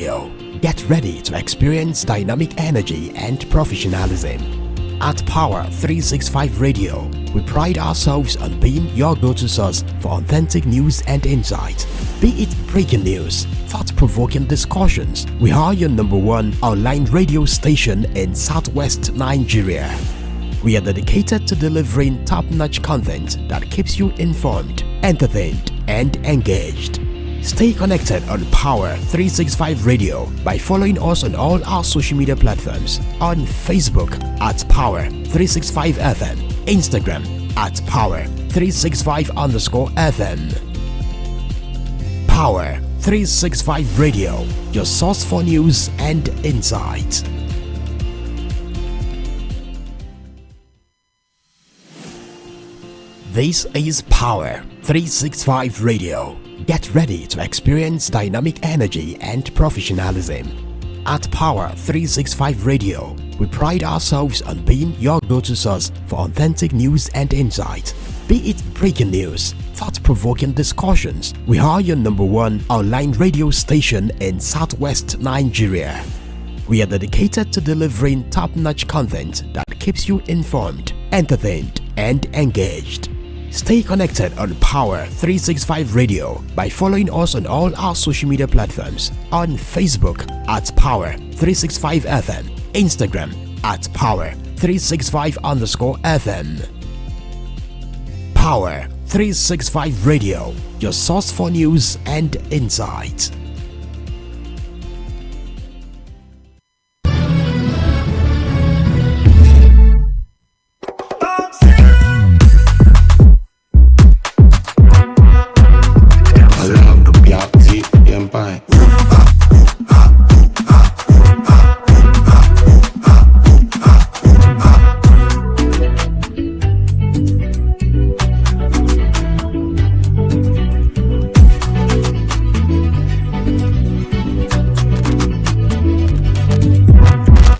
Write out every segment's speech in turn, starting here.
Get ready to experience dynamic energy and professionalism. At Power 365 Radio, we pride ourselves on being your go-to source for authentic news and insight. Be it breaking news, thought-provoking discussions, we are your #1 online radio station in Southwest Nigeria. We are dedicated to delivering top-notch content that keeps you informed, entertained, and engaged. Stay connected on Power 365 Radio by following us on all our social media platforms. On Facebook at Power 365 FM, Instagram at Power 365_FM. Power 365 Radio, your source for news and insight. This is Power 365 Radio. Get ready to experience dynamic energy and professionalism. At Power 365 Radio, we pride ourselves on being your go-to source for authentic news and insight. Be it breaking news, thought-provoking discussions, we are your #1 online radio station in Southwest Nigeria. We are dedicated to delivering top-notch content that keeps you informed, entertained, and engaged. Stay connected on Power 365 Radio by following us on all our social media platforms. On Facebook at Power 365 FM, Instagram at Power 365_FM. Power 365 Radio, your source for news and insight.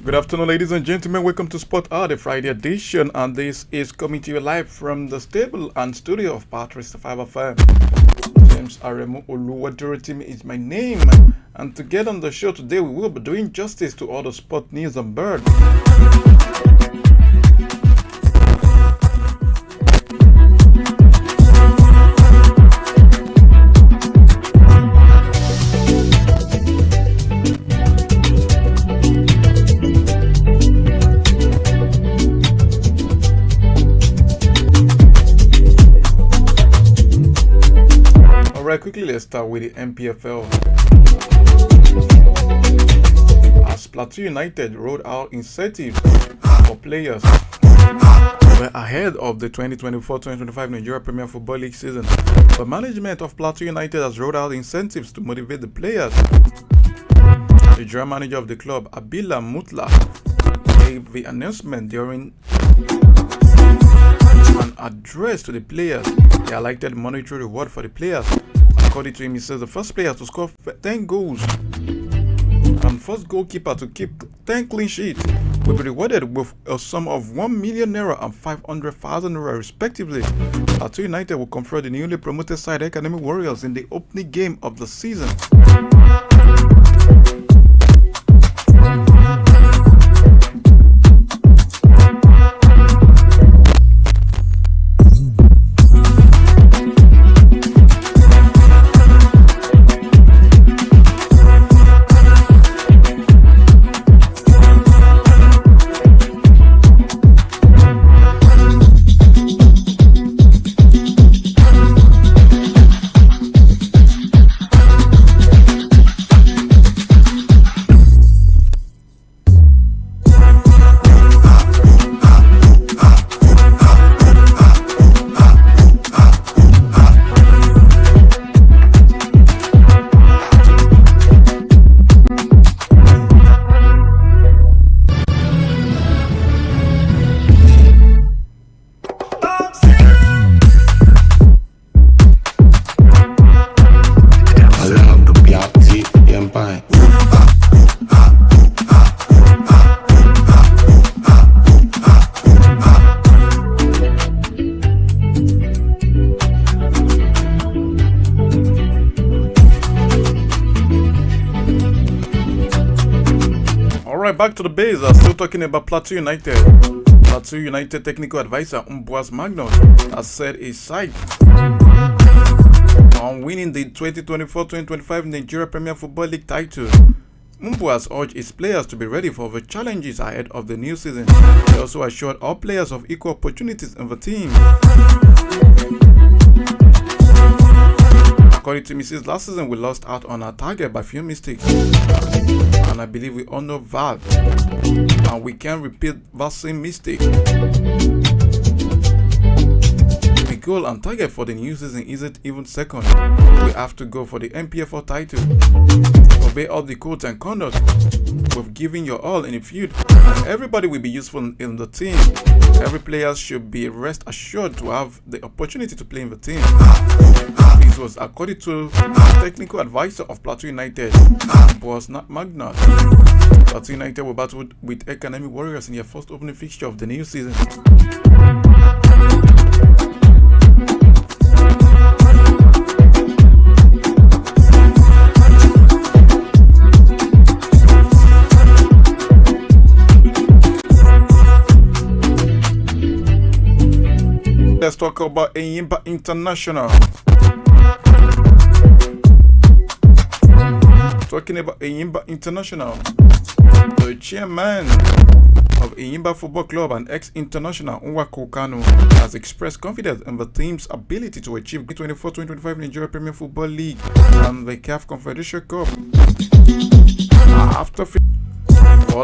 Good afternoon, ladies and gentlemen. Welcome to Sport Hour, the Friday edition, and this is coming to you live from the stable and studio of Power 365 FM. James Aremu Oluwadurotimi is my name, and to get on the show today, we will be doing justice to all the sport news and birds. Quickly, let's start with the MPFL. As Plateau United rolled out incentives for players, we're ahead of the 2024-2025 Nigeria Premier Football League season. The management of Plateau United has rolled out incentives to motivate the players. The general manager of the club, Abila Mutla, gave the announcement during an address to the players. He highlighted monetary reward for the players. According to him, he says the first player to score 10 goals and first goalkeeper to keep 10 clean sheets will be rewarded with a sum of 1 million naira and 500,000 naira respectively. Plateau United will confront the newly promoted side Academy Warriors in the opening game of the season. Alright, back to the base. Still talking about Plateau United. Plateau United technical advisor Umboas Magnus has set his sight on winning the 2024-2025 Nigeria Premier Football League title. Umboas urged his players to be ready for the challenges ahead of the new season. He also assured all players of equal opportunities in the team. According to Mrs. last season, we lost out on our target by few mistakes, and I believe we all know that, and we can't repeat that same mistake. The goal and target for the new season isn't even second. We have to go for the MPFL title. Obey all the codes and conduct. We've given your all in the field, and everybody will be useful in the team. Every player should be rest assured to have the opportunity to play in the team. This was according to technical advisor of Plateau United, Boss Magnus. Plateau United were battled with Academy Warriors in their first opening fixture of the new season. Let's talk about Enyimba International. Talking about Enyimba International, the chairman of Enyimba Football Club and ex-international Nwako Kanu has expressed confidence in the team's ability to achieve the 2024-2025 Nigeria Premier Football League and the CAF Confederation Cup. After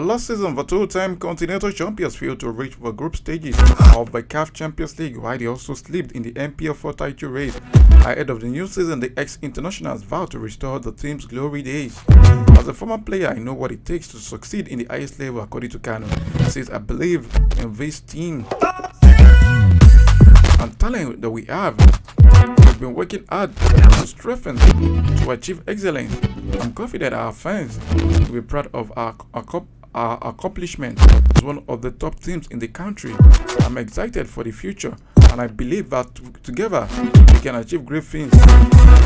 last season, the two-time continental champions failed to reach the group stages of the CAF Champions League, while they also slipped in the MPFL title race. Ahead of the new season, the ex-internationals vowed to restore the team's glory days. As a former player, I know what it takes to succeed in the highest level, according to Kanu. He says, I believe in this team and talent that we have. We've been working hard to strengthen to achieve excellence. I'm confident our fans will be proud of our accomplishment as one of the top teams in the country. I'm excited for the future, and I believe that together we can achieve great things.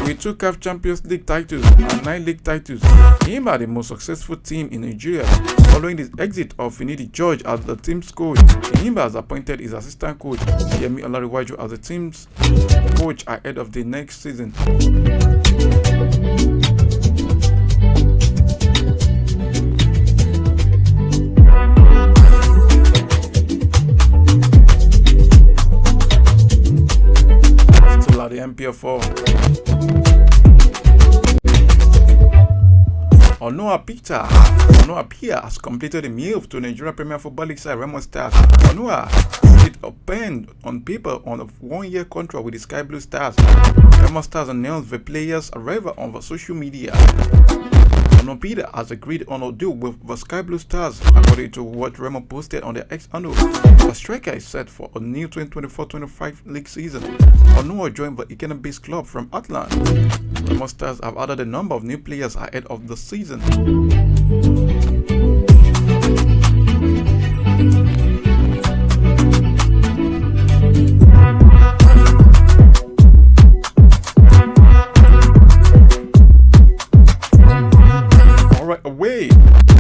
With 2 CAF Champions League titles and 9 league titles, Enyimba are the most successful team in Nigeria. Following the exit of Finidi George as the team's coach, Enyimba has appointed his assistant coach Yemi Olariwaju as the team's coach ahead of the next season. The MPFL. Onua Pia has completed a move to Nigeria Premier Football League side Remo Stars. Onua did a pen on paper on a 1-year contract with the Sky Blue Stars. Remo Stars announced the player's arrival on the social media. Onopida has agreed on a deal with the Sky Blue Stars, according to what Remo posted on their X-handle. The striker is set for a new 2024-25 league season. Onua joined the Ikena-based club from Atlanta. Remo Stars have added a number of new players ahead of the season.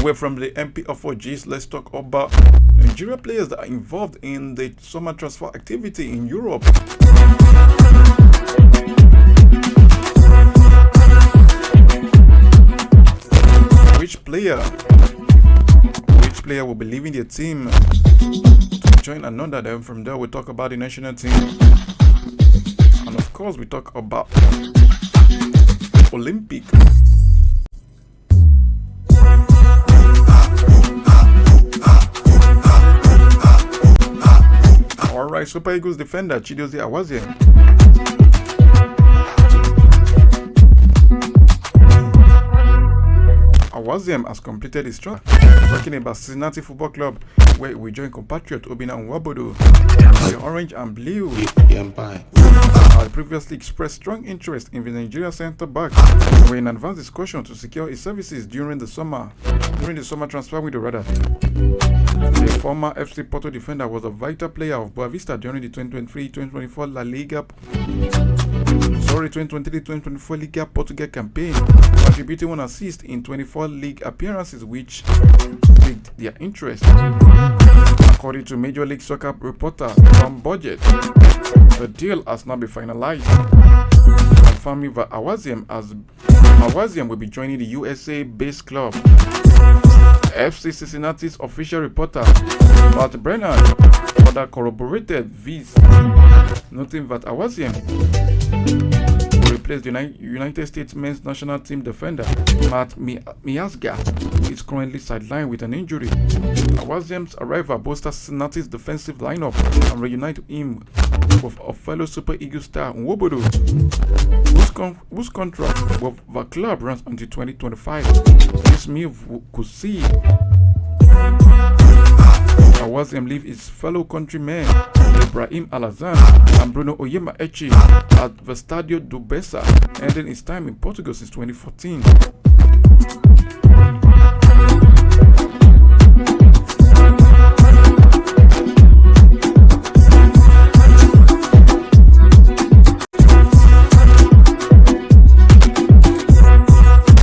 Away from the MPFL, let's talk about Nigeria players that are involved in the summer transfer activity in Europe. Which player will be leaving their team to join another? Then from there we talk about the national team, and of course we talk about Olympic. Alright, Super Eagles defender Chidozie Awaziem has completed his transfer, working in Cincinnati Football Club, where we join compatriot Obinna Nwabodo. The Orange and Blue had previously expressed strong interest in the Nigeria centre back. We're in advanced discussion to secure his services during the summer transfer window rather. The former FC Porto defender was a vital player of Boavista during the 2023-2024 La Liga Sorry, 2023-2024 Liga Portugal campaign, contributing 1 assist in 24 league appearances, which piqued their interest. According to Major League Soccer reporter from Budget, the deal has not been finalized, confirming that Awaziem will be joining the USA-based club. FC Cincinnati's official reporter, Matt Brennan, further corroborated this, noting that Awaziem will replace the United States men's national team defender Matt Miazga, who is currently sidelined with an injury. Awaziem's arrival bolsters Cincinnati's defensive lineup and reunite him with a fellow Super Eagles star Nwobodo, whose contract with the club runs until 2025. This move could see Awaziem leave his fellow countrymen Ibrahim Alazan and Bruno Oyemaechi at the Stadio do Bessa, ending his time in Portugal since 2014.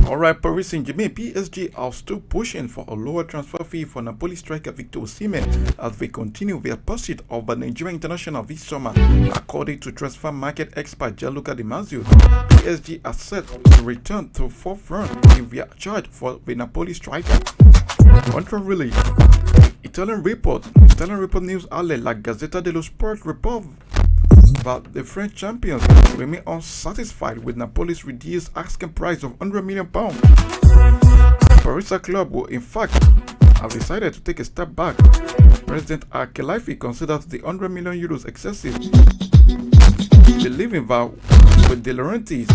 Alright, Paris Saint-Germain, PSG are still pushing for a lower transfer fee for Napoli striker Victor Osimhen as they continue their pursuit of the Nigerian international this summer. According to transfer market expert Gianluca Di Marzio, PSG are set to return to forefront in their charge for the Napoli striker. Contrarily, Italian report news outlet La Gazzetta dello Sport report that the French champions remain unsatisfied with Napoli's reduced asking price of £100 million. Paris club will in fact have decided to take a step back. President Al-Khelaifi considers the €100 million excessive, believing that with De Laurentiis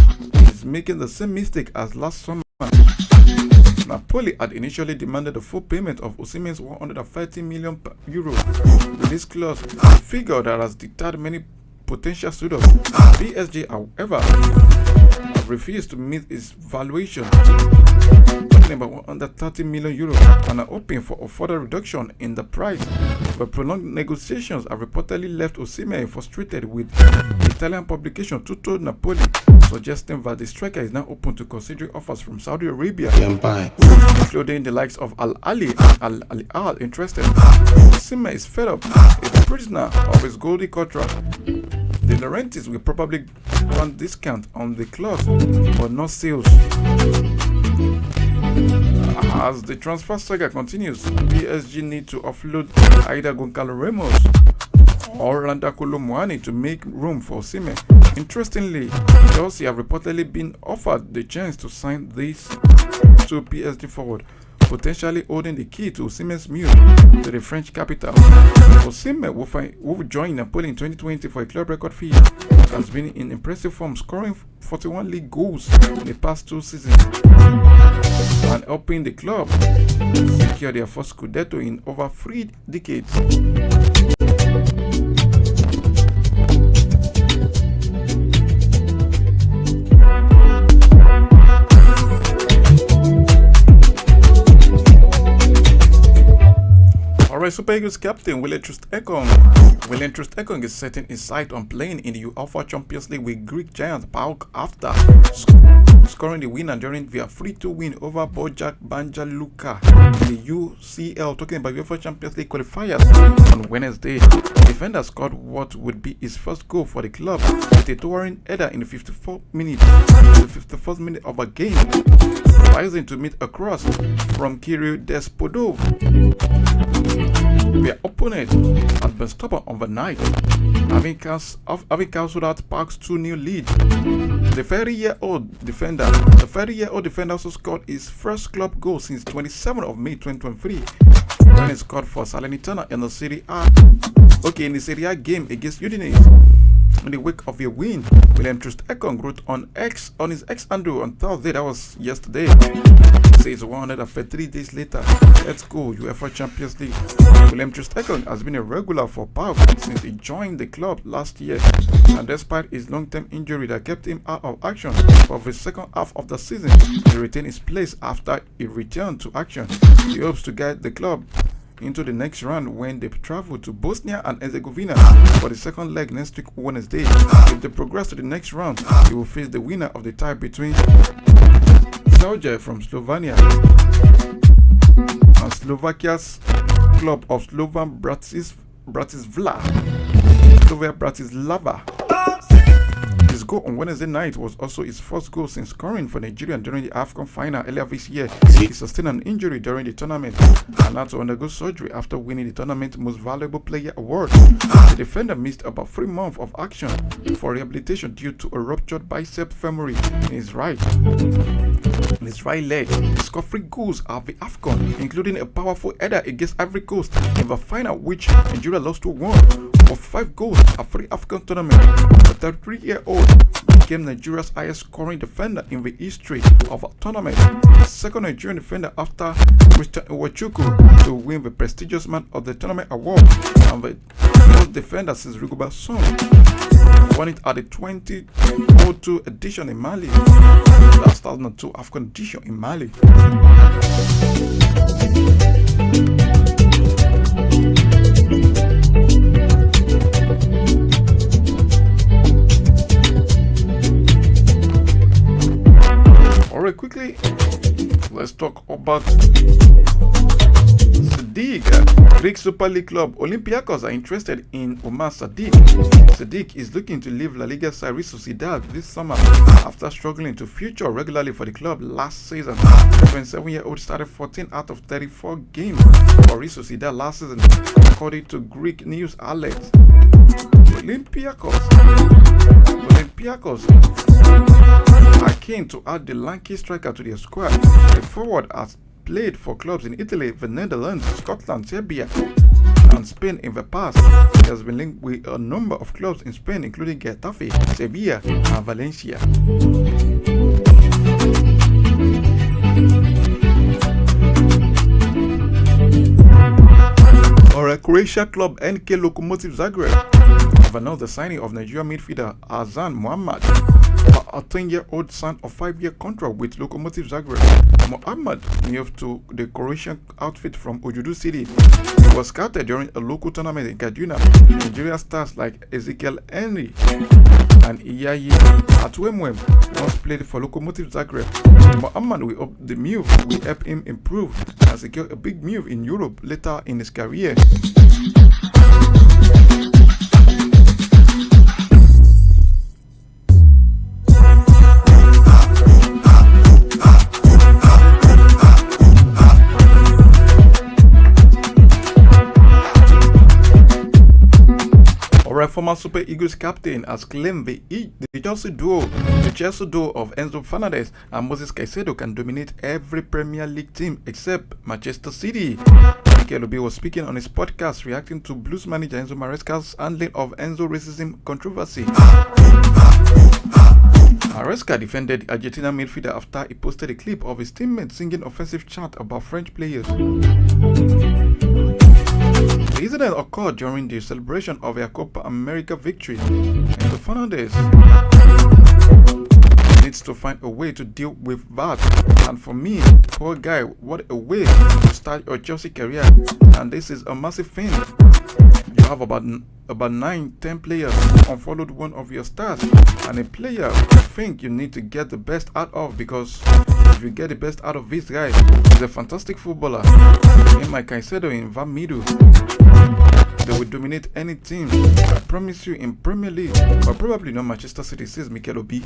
is making the same mistake as last summer. Napoli had initially demanded the full payment of Osimhen's €130 million release clause, a figure that has deterred many potential suitors. PSG, however, have refused to meet its valuation, talking about €130 million, and are hoping for a further reduction in the price. But prolonged negotiations have reportedly left Osimhen frustrated with the Italian publication Tutto Napoli, suggesting that the striker is now open to considering offers from Saudi Arabia, including the likes of Al Ali and Al Hilal interested. Osimhen is fed up, a prisoner of his Goldie contract. The Laurentiis will probably grant discount on the clause, but not sales. As the transfer saga continues, PSG need to offload either Goncalo Ramos or Randa Kolo-Muani to make room for Osimhen. Interestingly, Chelsea have reportedly been offered the chance to sign these two PSG forward, potentially holding the key to Osimhen's move to the French capital. Osimhen will join Napoli in 2020 for a club record fee. Has been in impressive form, scoring 41 league goals in the past 2 seasons and helping the club secure their first Scudetto in over 3 decades. Alright, Super Eagles captain William Troost-Ekong is setting his sight on playing in the UEFA Champions League with Greek giant PAOK after scoring the winner during their 3-2 win over Bojack Banja Luka in the UCL, talking about UEFA Champions League qualifiers on Wednesday. The defender scored what would be his first goal for the club with a towering header in the 54th minute of a game, rising to meet a cross from Kirill Despodov. Their opponent has been stubborn overnight, having cancelled out PAOK's 2-0 lead. The 30-year-old defender also scored his first club goal since 27th of May 2023 when he scored for Salernitana in the Serie A game against Udinese. In the wake of a win, William Troost-Ekong wrote on his X handle on Thursday, that was yesterday. He says 133 days later, let's go UEFA Champions League. William Troost-Ekong has been a regular for PAOK since he joined the club last year, and despite his long-term injury that kept him out of action for the second half of the season, he retained his place after he returned to action. He hopes to guide the club into the next round when they travel to Bosnia and Herzegovina for the second leg next week Wednesday. If they progress to the next round, they will face the winner of the tie between Saheed from Slovenia and Slovakia's club of Slovan Bratislava. His goal on Wednesday night was also his first goal since scoring for Nigeria during the AFCON final earlier this year. He sustained an injury during the tournament and had to undergo surgery after winning the tournament's Most Valuable Player award. The defender missed about 3 months of action for rehabilitation due to a ruptured bicep femoris in his right leg. He scored 3 goals at the AFCON, including a powerful header against Ivory Coast in the final, which Nigeria lost to 1. Of 5 goals at 3 AFCON tournaments, the 33-year-old became Nigeria's highest scoring defender in the history of a tournament, the second Nigerian defender after Christian Iwachukwu to win the prestigious Man of the Tournament award, and the most defender since Rigobert Song won it at the 2002 edition in Mali. That's 2002 AFCON edition in Mali. Alright, quickly, let's talk about Saheed. Greek Super League club Olympiacos are interested in Omar Saheed. Saheed is looking to leave La Liga side Real Sociedad this summer after struggling to feature regularly for the club last season. The 27-year-old started 14 out of 34 games for Real Sociedad last season, according to Greek news outlets. Olympiacos are keen to add the lanky striker to their squad. The forward has played for clubs in Italy, the Netherlands, Scotland, Serbia, and Spain in the past. He has been linked with a number of clubs in Spain, including Getafe, Sevilla, and Valencia. Croatia club NK Lokomotiv Zagreb have announced the signing of Nigerian midfielder Azan Muhammad, a 10-year-old son of 5-year contract with Lokomotiv Zagreb. Muhammad moved to the Croatian outfit from Ojudu City. He was scouted during a local tournament in Kaduna. Nigeria stars like Ezekiel Henry and Iyayi Atwemwem once played for Lokomotiv Zagreb. Muhammad will help him improve and secure a big move in Europe later in his career. Former Super Eagles captain has claimed the Chelsea duo of Enzo Fernandez and Moses Caicedo can dominate every Premier League team except Manchester City. Mikel Obi was speaking on his podcast reacting to Blues manager Enzo Maresca's handling of Enzo racism controversy. Maresca defended Argentina midfielder after he posted a clip of his teammates singing offensive chant about French players. The incident occurred during the celebration of a Copa America victory, and the Fernandez needs to find a way to deal with that. And for me, poor guy, what a way to start your Chelsea career, and this is a massive thing. You have about 9-10 players who unfollowed one of your stars, and a player you think you need to get the best out of, because if you get the best out of this guy, he's a fantastic footballer. In my Caicedo in Van Middle, they will dominate any team, I promise you, in Premier League, but probably not Manchester City, says Mikel Obi.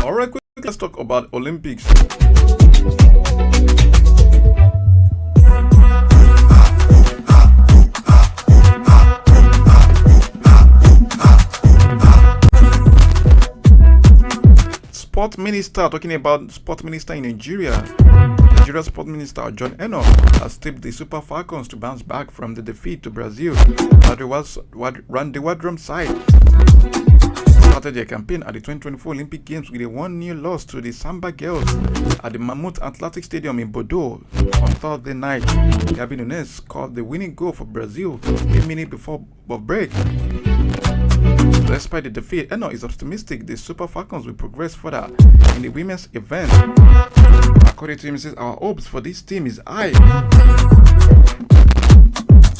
Alright, let's talk about Olympics. Sport Minister, talking about Sport Minister in Nigeria. Nigeria's Sport Minister John Enoch has tipped the Super Falcons to bounce back from the defeat to Brazil at the Wandrum side. started their campaign at the 2024 Olympic Games with a 1-0 loss to the Samba girls at the Mammoth Athletic Stadium in Bordeaux on Thursday night. Gabi Nunes scored the winning goal for Brazil a minute before break. Despite the defeat, Eno is optimistic the Super Falcons will progress further in the women's event. According to him, he says, our hopes for this team is high.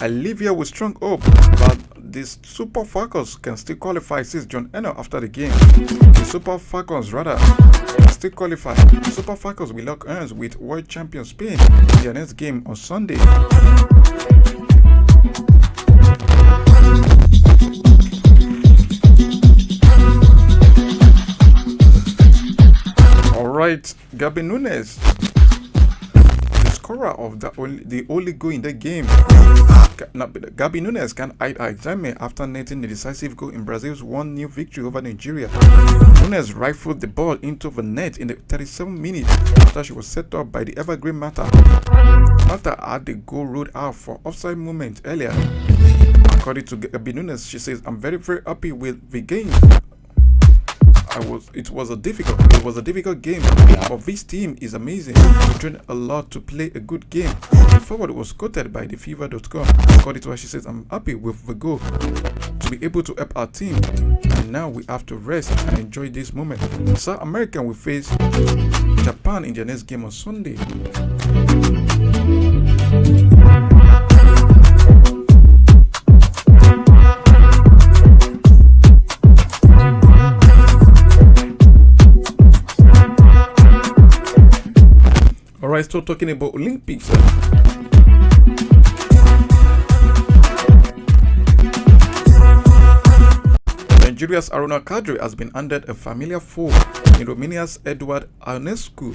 I live here with strong hope that the Super Falcons can still qualify, says John Eno after the game. The Super Falcons can still qualify. The Super Falcons will lock arms with world champion Spain in their next game on Sunday. Alright, Gabi Nunes, the scorer of the only goal in the game. Gabi Nunes can hide her excitement after netting the decisive goal in Brazil's 1-0 victory over Nigeria. Nunes rifled the ball into the net in the 37th minute after she was set up by the evergreen Mata. Mata had the goal ruled out for offside movement earlier. According to Gabi Nunes, she says, I'm very, very happy with the game. It was a difficult game, but this team is amazing. We trained a lot to play a good game. The forward was quoted by theFever.com. According to her, she says, I'm happy with the goal to be able to help our team, and now we have to rest and enjoy this moment. South America will face Japan in their next game on Sunday. Alright, still talking about Olympics. Nigeria's Aruna Kadri has been handed a familiar foe in Romania's Eduard Ionescu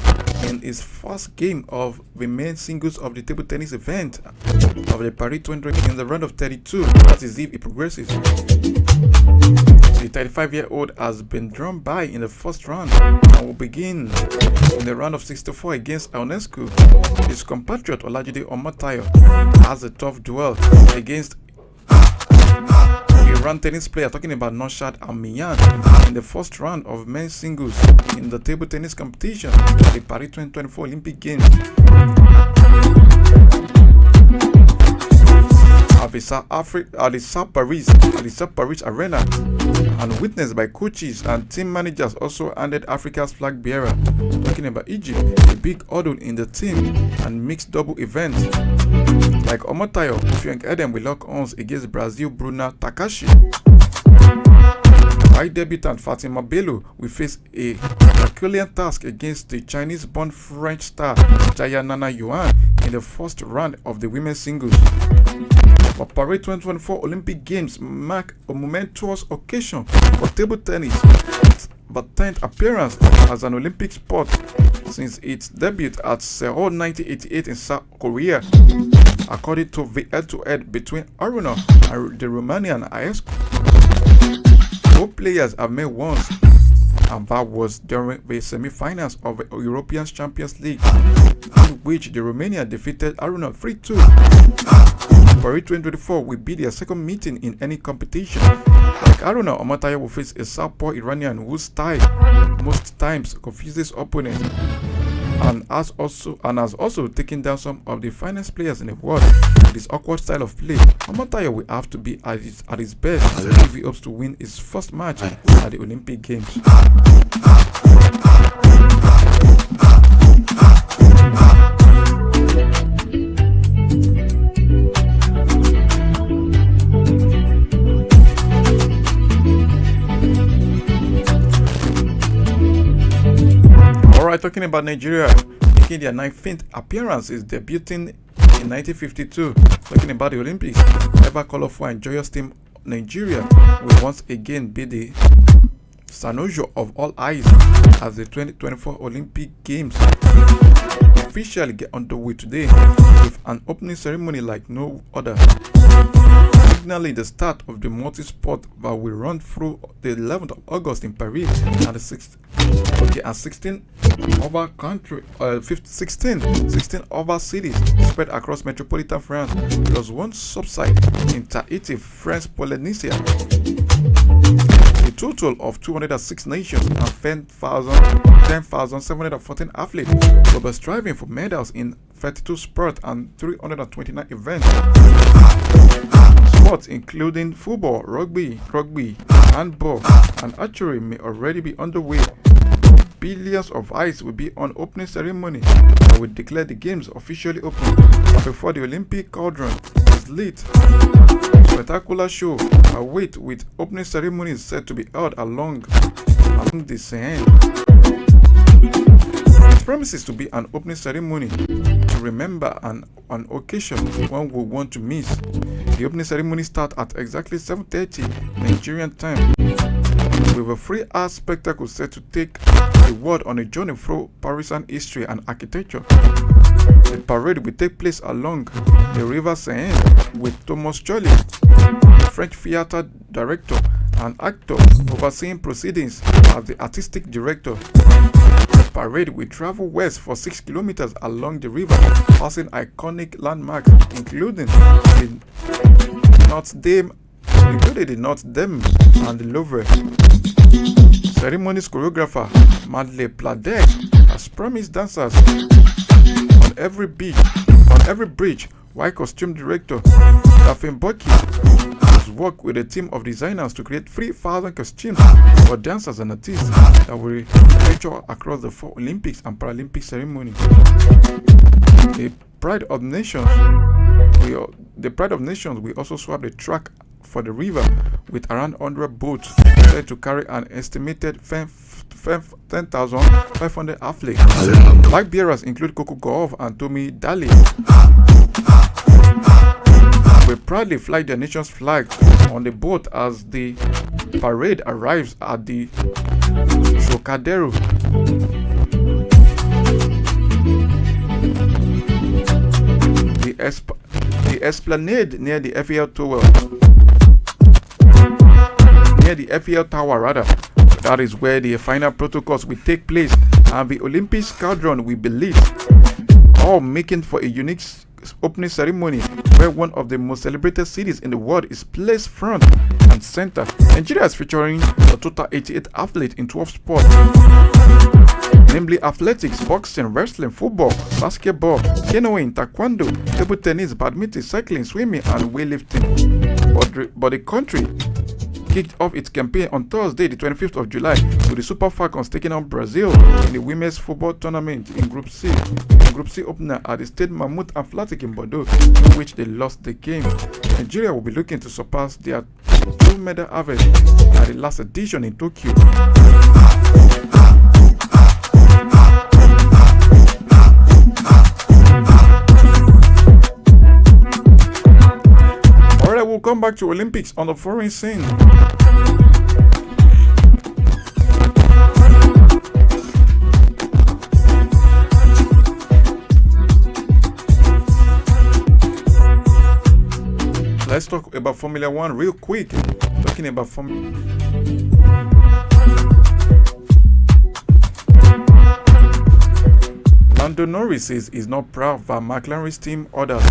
in his first game of the men's singles of the table tennis event of the Paris 2020 in the round of 32. That is if it progresses. The 35-year-old has been drawn by in the first round and will begin in the round of 64 against Ionescu. His compatriot Olajide Omotayo has a tough duel against Iran tennis player, talking about Naushad Al-Miyan, in the first round of men's singles in the table tennis competition at the Paris 2024 Olympic Games. At the South Paris Arena, and witnessed by coaches and team managers, also handed Africa's flag bearer, talking about Egypt, a big hurdle in the team and mixed double events. Like Omotayo, Frank Eden will lock arms against Brazil Bruna Takashi. White debutant Fatima Bello will face a Herculean task against the Chinese-born French star Jaya Nana Yuan in the first round of the women's singles. The Paris 2024 Olympic Games mark a momentous occasion for table tennis, the 10th appearance as an Olympic sport since its debut at Seoul 1988 in South Korea. According to the head-to-head between Aruna and the Romanian Ionescu, both players have met once, and that was during the semi-finals of the European Champions League, in which the Romania defeated Aruna 3-2. Paris 2024 will be their second meeting in any competition. Like Aruna, Omotayo will face a southpaw Iranian whose style most times confuses opponents, and has also taken down some of the finest players in the world with his awkward style of play. Omotayo will have to be at his best if he hopes to win his first match at the Olympic Games. Alright, talking about Nigeria making their 19th appearance, is debuting in 1952. Talking about the Olympics, ever colorful and joyous team Nigeria will once again be the Sanojo of all eyes as the 2024 Olympic Games officially get underway today with an opening ceremony like no other. Signaling the start of the multi-sport that will run through the 11th of August in Paris and 16 other cities spread across metropolitan France, plus one subsite in Tahiti, French Polynesia. The total of 206 nations and 10,714 athletes will be striving for medals in 32 sports and 329 events. Sports including football, rugby, handball, and archery may already be underway. Billions of eyes will be on opening ceremony that will declare the games officially open. Before the Olympic cauldron is lit, spectacular show awaits with opening ceremonies set to be held along the Seine. It promises to be an opening ceremony to remember an occasion one will want to miss. The opening ceremony starts at exactly 7:30 Nigerian time, with a 3-hour spectacle set to take the world on a journey through Parisian history and architecture. The parade will take place along the River Seine with Thomas Joly, the French theater director and actor, overseeing proceedings as the artistic director. The parade will travel west for 6 kilometers along the river, passing iconic landmarks including the Notre Dame and the Louvre. Ceremonies choreographer Madeleine Pladek has promised dancers on every bridge, while costume director Daphne Bucky has worked with a team of designers to create 3,000 costumes for dancers and artists that will feature across the 4 Olympics and Paralympic ceremonies. The Pride of Nations will also swap the track for the river with around 100 boats set to carry an estimated 10,500 athletes. Flag bearers include Coco Gauff and Tommy Daly. Will proudly fly their nation's flag on the boat as the parade arrives at the Trocadero. The esplanade near the Eiffel Tower, that is where the final protocols will take place, and the Olympic cauldron will be lit, all making for a unique opening ceremony where one of the most celebrated cities in the world is placed front and center. Nigeria is featuring a total 88 athletes in 12 sports, namely athletics, boxing, wrestling, football, basketball, canoeing, taekwondo, table tennis, badminton, cycling, swimming, and weightlifting. But the country kicked off its campaign on Thursday, the 25th of July, with the Super Falcons taking on Brazil in the women's football tournament in Group C. The Group C opener at the Stade Mahmoud Athletic in Bordeaux, in which they lost the game. Nigeria will be looking to surpass their 2-medal harvest at the last edition in Tokyo. Alright, we'll come back to Olympics on the foreign scene. Let's talk about Formula 1 real quick. Talking about Lando Norris is not proud that McLaren's team orders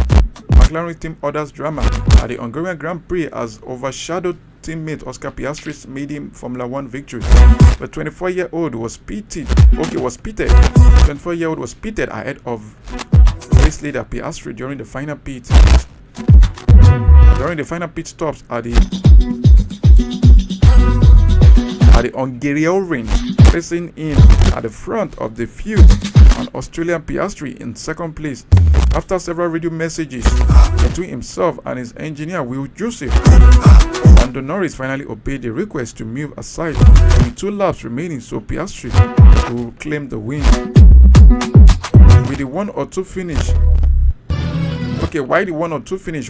drama at the Hungarian Grand Prix has overshadowed teammate Oscar Piastri's maiden Formula 1 victory. The 24-year-old was pitted. The 24-year-old was pitted ahead of race leader Piastri during the final pit. During the final pit stops at the Hungarian, racing in at the front of the field, an Australian Piastri in second place. After several radio messages between himself and his engineer Will Joseph, Lando Norris finally obeyed the request to move aside with 2 laps remaining, so Piastri will claim the win. With the 1 or 2 finish. Why the 1 or 2 finish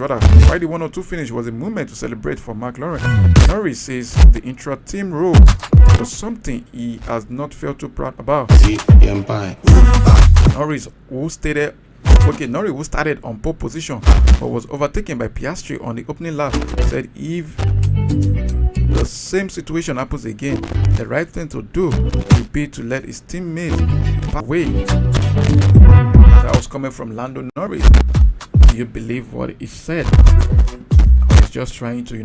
was a moment to celebrate for McLaren. Norris says the intra-team role was something he has not felt too proud about. Norris, who started on pole position but was overtaken by Piastri on the opening lap, said if the same situation happens again, the right thing to do would be to let his teammate pass away. That was coming from Lando Norris. Do you believe what he said? I was just trying to,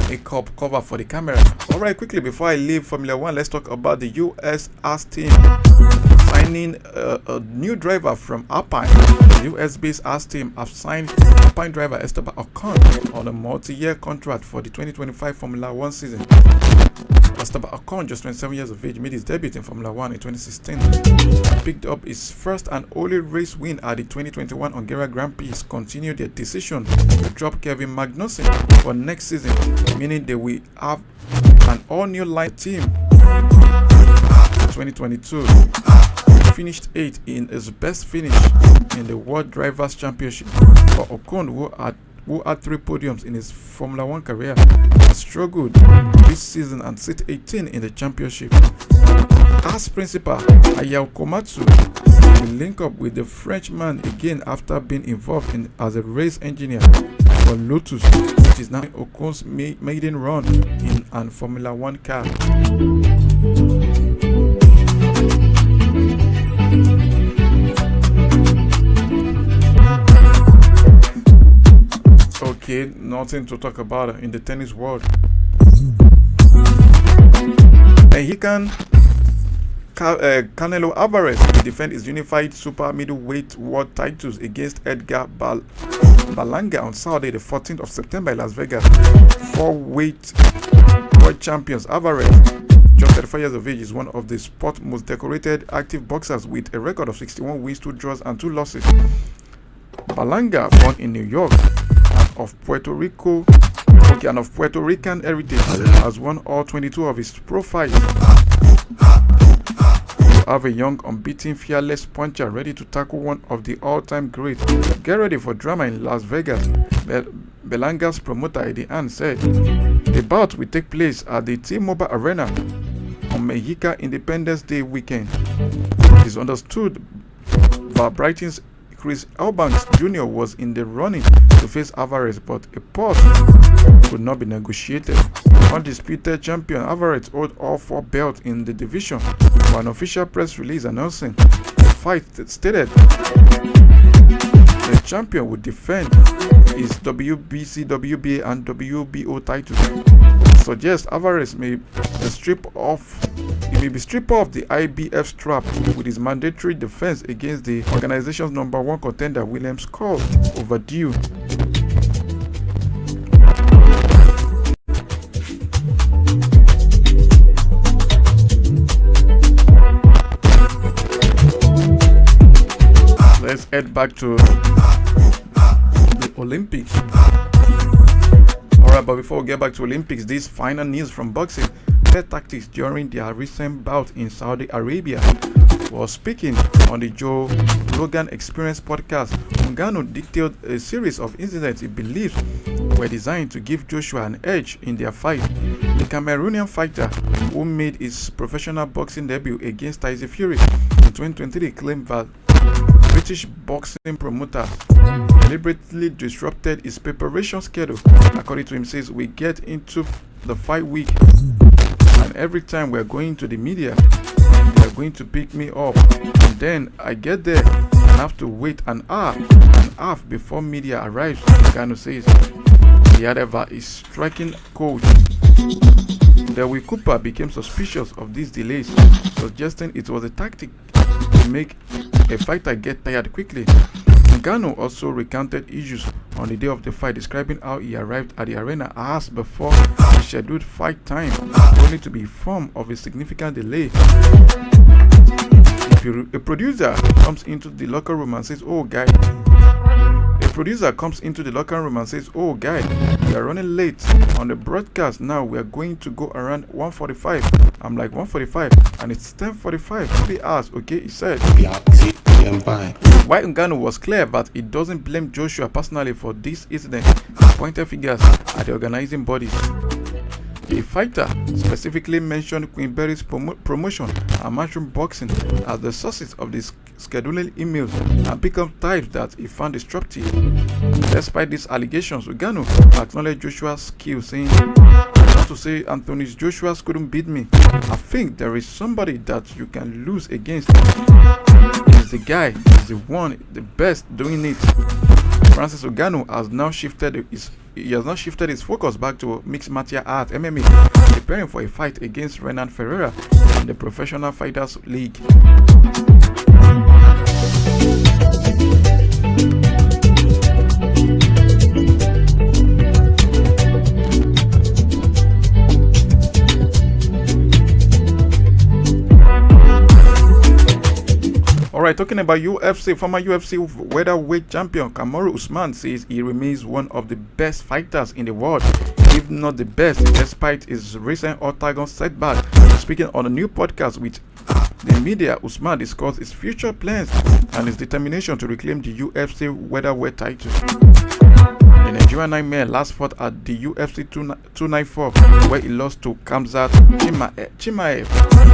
make up cover for the camera. Alright, quickly before I leave Formula 1, let's talk about the US AS team signing a new driver from Alpine. The US-based AS team have signed Alpine driver Esteban Ocon on a multi-year contract for the 2025 Formula 1 season. Esteban Ocon, just 27 years of age, made his debut in Formula 1 in 2016 and picked up his first and only race win at the 2021 Hungarian Grand Prix. Continued their decision to drop Kevin Magnussen for next season, meaning they will have an all-new line team for 2022. He finished 8th in his best finish in the World Drivers' Championship. For Ocon, who had 3 podiums in his Formula 1 career, has struggled this season and sit 18 in the championship. As principal, Ayao Komatsu will link up with the Frenchman again after being involved as a race engineer for Lotus, which is now Ocon's maiden run in a Formula 1 car. Okay, nothing to talk about in the tennis world. Mexican Canelo Alvarez will defend his unified super middleweight world titles against Edgar Berlanga on Saturday, the 14th of September in Las Vegas. 4-weight world champions Alvarez, just 35 years of age, is one of the sport's most decorated active boxers with a record of 61 wins, 2 draws, and 2 losses. Berlanga, born in New York and of Puerto Rican heritage, has won all 22 of his pro fights. You have a young, unbeaten, fearless puncher ready to tackle one of the all-time greats. Get ready for drama in Las Vegas, Berlanga's promoter Eddie Hearn said. The bout will take place at the T-Mobile Arena on Mexican Independence Day weekend. It is understood that Brighton's Chris Eubanks Jr. was in the running to face Alvarez, but a pause could not be negotiated. Undisputed champion Alvarez holds all 4 belts in the division, for an official press release announcing the fight stated the champion would defend his WBC, WBA, and WBO titles. Suggests Alvarez may be stripped off the IBF strap with his mandatory defense against the organization's #1 contender William Skull overdue. Let's head back to the Olympics. Alright, but before we get back to Olympics, this final news from boxing. Their tactics during their recent bout in Saudi Arabia. While speaking on the Joe Rogan Experience podcast, Ngannou detailed a series of incidents he believes were designed to give Joshua an edge in their fight. The Cameroonian fighter, who made his professional boxing debut against Tyson Fury in 2023, claimed that British boxing promoter deliberately disrupted his preparation schedule. According to him, says, "We get into the fight week, and every time we're going to the media, they're going to pick me up, and then I get there and have to wait an hour and a half before media arrives." Ngannou says. He added that his striking coach Dewey Cooper became suspicious of these delays, suggesting it was a tactic to make a fighter get tired quickly. Ngannou also recounted issues on the day of the fight, describing how he arrived at the arena hours before the scheduled fight time, only to be informed of a significant delay. A producer comes into the locker room and says, "Oh, guy." We are running late on the broadcast now. We are going to go around 1:45. I'm like, 1:45? And it's 10:45. 3 hours, okay, he said. While Ngannou was clear that he doesn't blame Joshua personally for this incident, he pointed fingers at the organizing bodies. The fighter specifically mentioned Queenberry's promotion and Matchroom Boxing as the sources of the scheduling emails and pickup types that he found disruptive. Despite these allegations, Ngannou acknowledged Joshua's skill, saying, "Not to say Anthony Joshua couldn't beat me. I think there is somebody that you can lose against. He's the guy, he's the one, the best doing it." Francis Ngannou has now shifted his he has not shifted his focus back to mixed martial arts MMA, preparing for a fight against Renan Ferreira in the Professional Fighters League. Alright, talking about UFC, former UFC welterweight champion Kamaru Usman says he remains one of the best fighters in the world, if not the best, despite his recent octagon setback. Speaking on a new podcast with the media, Usman discussed his future plans and his determination to reclaim the UFC welterweight title. The Nigerian Nightmare last fought at the UFC 294, where he lost to Khamzat Chimaev.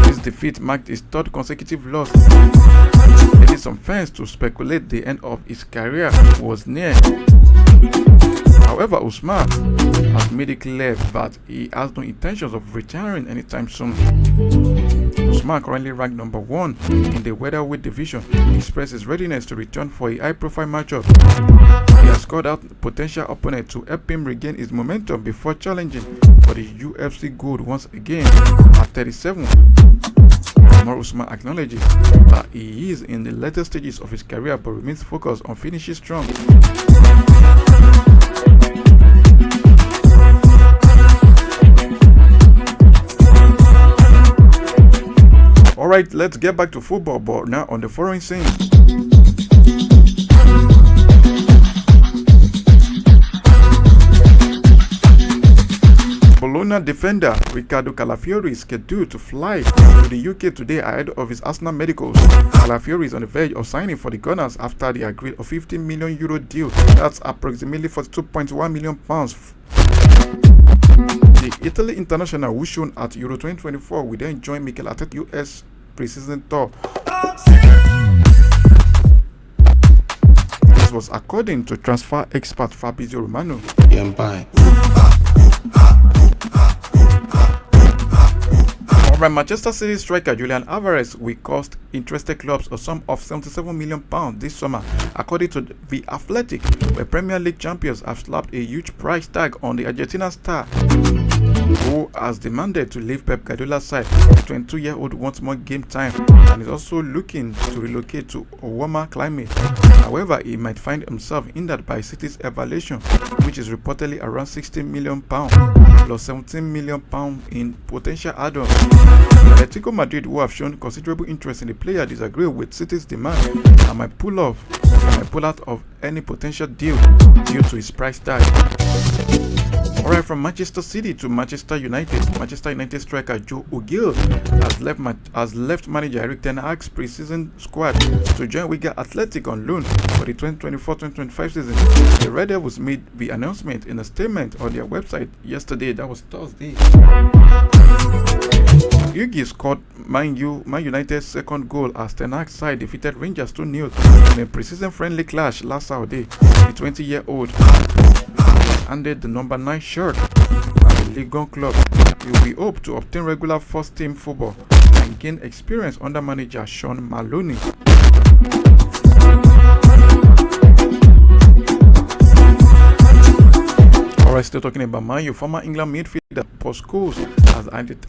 This defeat marked his third consecutive loss. It is some fans to speculate the end of his career was near. However, Usman has made it clear that he has no intentions of retiring anytime soon. Usman, currently ranked number 1 in the welterweight division, expressed his readiness to return for a high-profile matchup. He has called out potential opponent to help him regain his momentum before challenging for the UFC gold once again at 37. Kamaru Usman acknowledges that he is in the later stages of his career but remains focused on finishing strong. Alright, let's get back to football, but now on the foreign scene. Bologna defender Riccardo Calafiori is scheduled to fly to the UK today ahead of his Arsenal medicals. Calafiori is on the verge of signing for the Gunners after they agreed a €50 million deal. That's approximately £42.1 million. The Italy international, who shone at Euro 2024, will then join Mikel Arteta's US pre-season tour. This was according to transfer expert Fabrizio Romano. Alright, Manchester City striker Julian Alvarez will cost interested clubs a sum of £77 million this summer, according to The Athletic, where Premier League champions have slapped a huge price tag on the Argentina star, who has demanded to leave Pep Guardiola's side. The 22-year-old wants more game time and is also looking to relocate to a warmer climate. However, he might find himself hindered by City's evaluation, which is reportedly around £60 million plus £17 million in potential add-ons. Atletico Madrid, who have shown considerable interest in the player, disagree with City's demand and might pull out of any potential deal due to his price tag. Alright, from Manchester City to Manchester United. Manchester United striker Joe O'Gill has left manager Eric Ten Hag's pre-season squad to join Wigan Athletic on loan for the 2024-2025 season. The Red Devils made the announcement in a statement on their website yesterday. That was Thursday. Ugi scored Man United's second goal as Ten Hag's side defeated Rangers 2-0 in a pre-season friendly clash last Saturday. The 20-year-old handed the number 9 shirt at the Ligue 1 club. He will hope to obtain regular first-team football and gain experience under manager Sean Maloney. Alright, still talking about Man U, former England midfielder Paul Scholes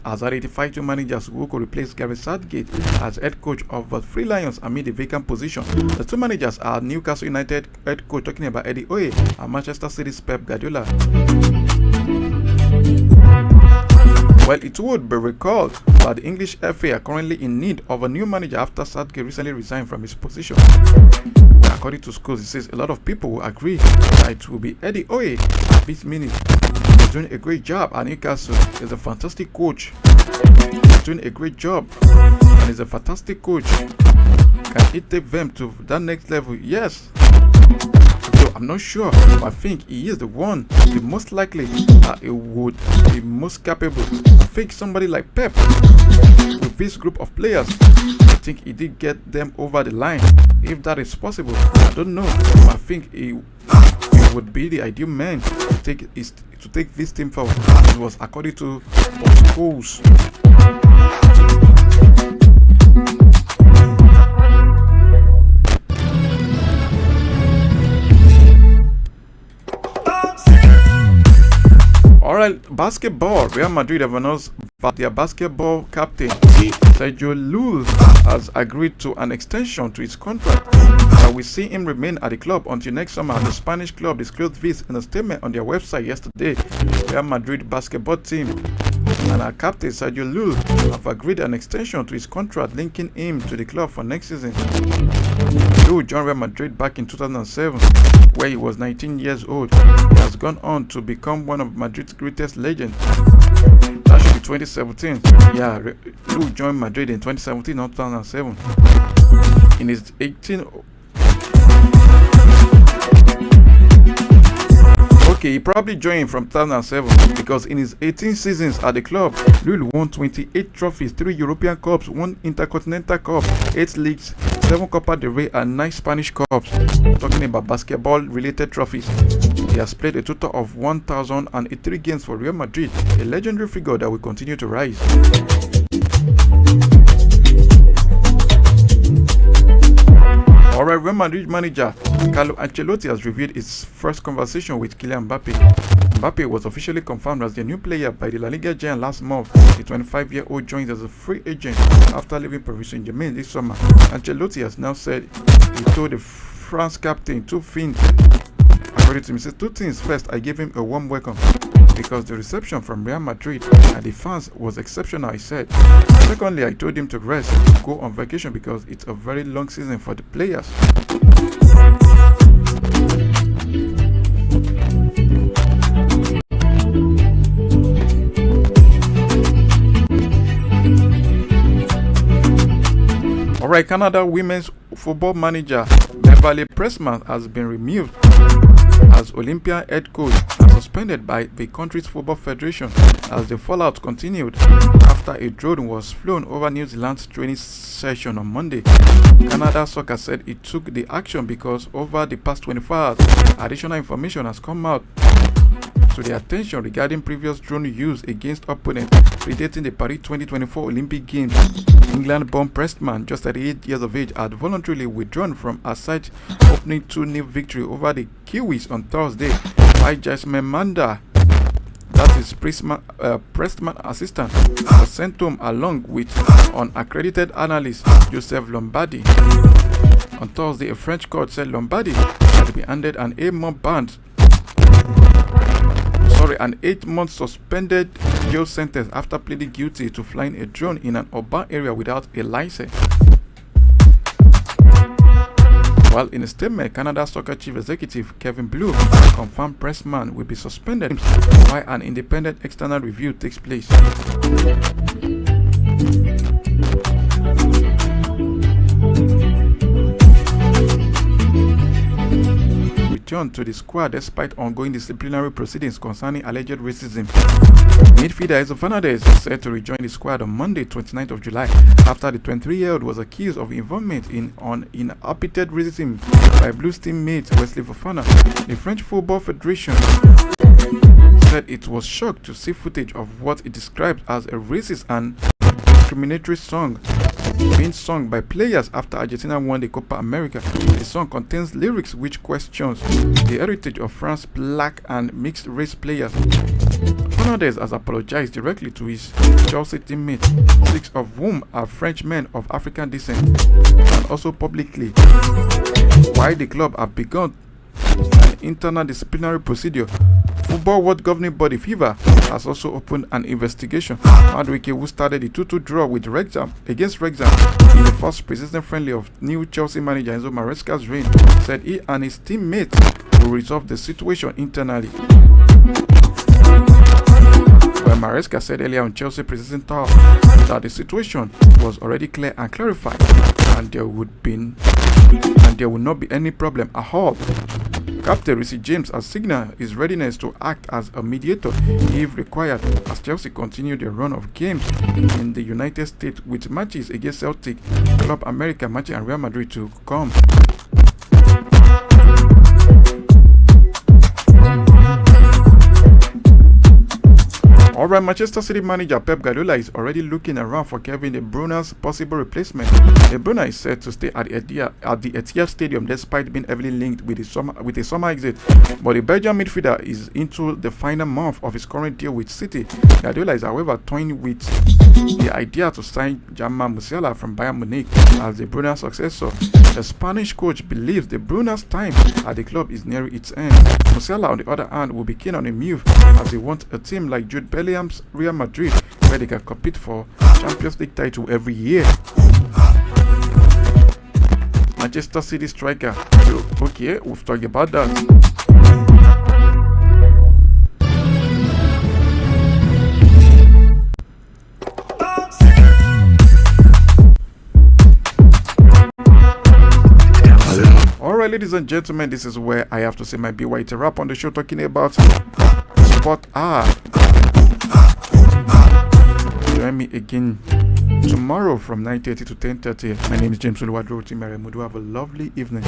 has identified 2 managers who could replace Gareth Southgate as head coach of the Three Lions amid the vacant position. The 2 managers are Newcastle United head coach, talking about Eddie Howe, and Manchester City's Pep Guardiola. Well, it would be recalled that the English FA are currently in need of a new manager after Southgate recently resigned from his position. According to Scholes, he says a lot of people will agree that it will be Eddie Howe at this minute. He's doing a great job at Newcastle. He's a fantastic coach. He's doing a great job and he's a fantastic coach. Can he take them to that next level? Yes. So I'm not sure, but I think he is the one, the most likely that he would be most capable. I think somebody like Pep, with this group of players, I think he did get them over the line. If that is possible, I don't know, but I think he would be the ideal man to take this team forward. It was according to Scholes. Alright, basketball. Real Madrid have announced that their basketball captain Sergio Llull has agreed to an extension to his contract that will see him remain at the club until next summer. The Spanish club disclosed this in a statement on their website yesterday. Real Madrid basketball team and our captain Sergio Llull have agreed an extension to his contract, linking him to the club for next season. Llull joined Real Madrid back in 2007, where he was 19 years old. He has gone on to become one of Madrid's greatest legends. That should be 2017. Yeah, Llull joined Madrid in 2017, not 2007. In his 18. Okay, he probably joined from 2007 because in his 18 seasons at the club, Llull won 28 trophies, 3 European Cups, 1 Intercontinental Cup, 8 leagues, 7 Copa del Rey, and 9 Spanish Cups. Talking about basketball-related trophies, he has played a total of 1,003 games for Real Madrid, a legendary figure that will continue to rise. Alright, Real Madrid manager Carlo Ancelotti has revealed his first conversation with Kylian Mbappe. Mbappe was officially confirmed as the new player by the La Liga giant last month. The 25-year-old joined as a free agent after leaving Paris Saint-Germain this summer. Ancelotti has now said he told the France captain two things. According to him, he said two things. First, I gave him a warm welcome because the reception from Real Madrid and the fans was exceptional, he said. Secondly, I told him to rest, go on vacation because it's a very long season for the players. Alright, Canada women's football manager Beverly Pressman has been removed as Olympia head coach and suspended by the country's football federation as the fallout continued after a drone was flown over New Zealand's training session on Monday. Canada Soccer said it took the action because over the past 24 hours, additional information has come out to their attention regarding previous drone use against opponents predating the Paris 2024 Olympic Games. England-born Pressman, just 38 years of age, had voluntarily withdrawn from a side opening 2-0 victory over the Kiwis on Thursday, while Jasmine Manda, that is Pressman assistant, was sent home along with unaccredited analyst Joseph Lombardi. On Thursday, a French court said Lombardi had been handed an 8-month suspended jail sentence after pleading guilty to flying a drone in an urban area without a license. While in a statement, Canada Soccer Chief Executive Kevin Blue confirmed Pressman will be suspended while an independent external review takes place. Returned to the squad despite ongoing disciplinary proceedings concerning alleged racism. Midfielder Enzo Fernandez is set to rejoin the squad on Monday, 29th of July, after the 23-year-old was accused of involvement in unrepeated racism by Blues teammate Wesley Fofana. The French Football Federation said it was shocked to see footage of what it described as a racist and discriminatory song being sung by players after Argentina won the Copa America. The song contains lyrics which questions the heritage of France's black and mixed race players. Fernandez has apologized directly to his Chelsea teammates, 6 of whom are French men of African descent, and also publicly, while the club have begun an internal disciplinary procedure. Football World Governing Body FIFA has also opened an investigation. Madueke, who started the 2-2 draw with against Wrexham in the first preseason friendly of new Chelsea manager Enzo Maresca's reign, said he and his teammates will resolve the situation internally. Well, Maresca said earlier on Chelsea preseason talk that the situation was already clear and clarified, and there would not be any problem at all. Captain Reece James has signaled his readiness to act as a mediator if required as Chelsea continue their run of games in the United States with matches against Celtic, Club America, Manchester and Real Madrid to come. Alright, Manchester City manager Pep Guardiola is already looking around for Kevin De Bruyne's possible replacement. De Bruyne is set to stay at the Etihad Stadium despite being heavily linked with a summer exit. But the Belgian midfielder is into the final month of his current deal with City. Guardiola is, however, toying with the idea to sign Jamal Musiala from Bayern Munich as De Bruyne's successor. The Spanish coach believes De Bruyne's time at the club is nearing its end. Musiala, on the other hand, will be keen on a move as he wants a team like Jude Bellingham's Real Madrid where they can compete for Champions League title every year. Manchester City striker. Okay, we've talked about that. Alright, ladies and gentlemen, this is where I have to say my BYT wrap on the show, talking about Sport R. Join me again tomorrow from 9:30 to 10:30. My name is James Oluwaduro. Have a lovely evening.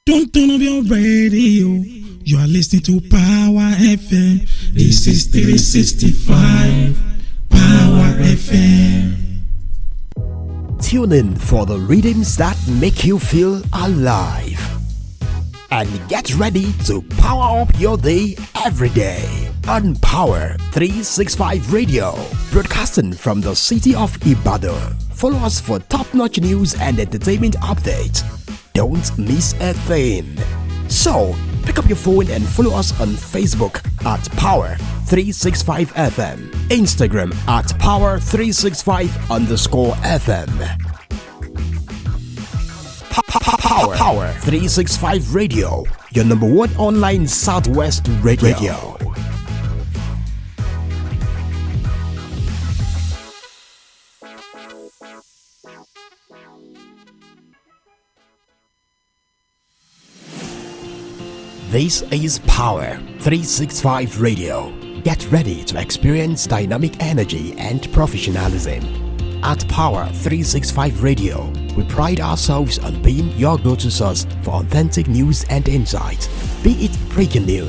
Don't turn off your radio. You are listening to Power FM. This is 365 Power FM. Tune in for the rhythms that make you feel alive. And get ready to power up your day every day on Power 365 Radio, broadcasting from the city of Ibadan. Follow us for top-notch news and entertainment updates. Don't miss a thing. So, pick up your phone and follow us on Facebook at Power 365 FM, Instagram at Power 365 _FM. Power 365 Radio, your number one online Southwest radio. This is Power 365 Radio. Get ready to experience dynamic energy and professionalism. At Power 365 Radio, we pride ourselves on being your go-to source for authentic news and insight. Be it breaking news,